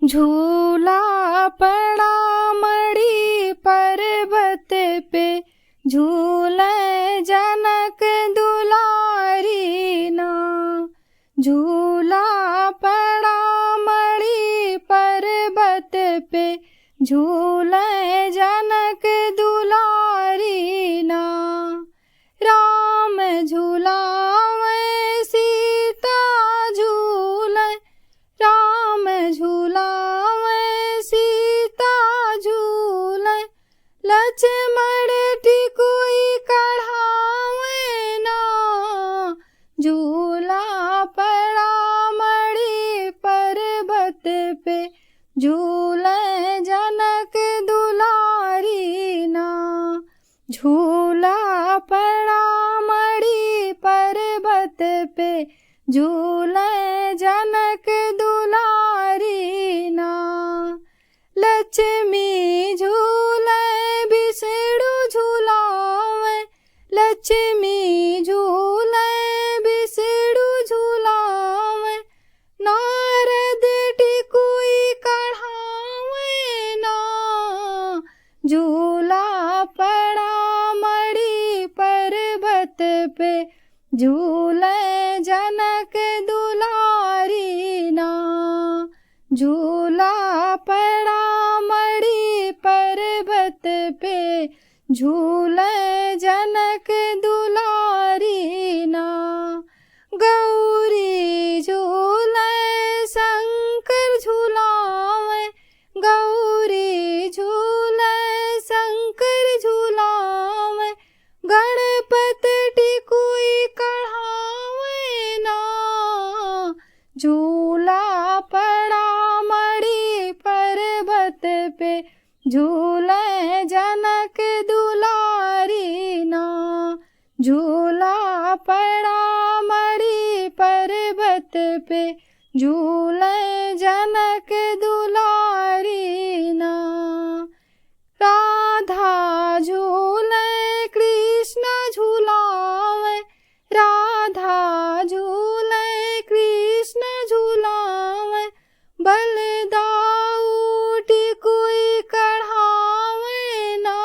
झूला पड़ा मड़ी पर्वत पे, झूले जनक दुलारी ना। झूला पड़ा मड़ी पर्वत पे, झूले जनक दुलारी ना। राम झूलावे सीता झूले, राम झूलावे सीता झूले। लक्ष्मण टिकुई कढ़ावे ना, झूला पड़ा मड़ी पर्वत पे, झूले जनक दुलारी ना। झूला पड़ा मड़ी पर्वत पे, झूले जनक दुलारी ना। लक्ष्मी झूले विष्णु झूलावे, लक्ष्मी झूले विष्णु झूलावे। नारद टिकुई कढ़ावे ना, झूला पड़ा मड़ी पर्वत पे, झूले जनक दुलारी ना। झूला पड़ा मड़ी पर्वत पे, झूले जनक दुलारी ना। गौरी झूले शंकर झूलावे, गौरी झूले शंकर झूलावे। गणपत टिकुई कढ़ावे ना, झूला पड़ा मड़ी पर्वत पे, झूले जनक दुलारी ना। झूला पड़ा मड़ी पर्वत पे, झूले जनक दुलारी ना। राधा झूले कृष्ण झूलावे, राधा झूले कृष्ण झूलावे। बलदाऊ टिकुई कढ़ावे ना,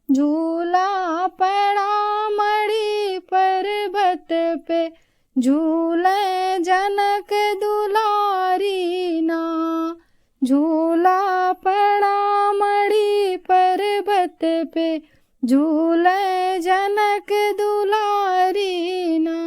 झूला पड़ा मड़ी पर्वत पे, झूले जनक दुलारी ना। झूला पड़ा मड़ी पर्वत पे, झूले जनक दुलारी ना।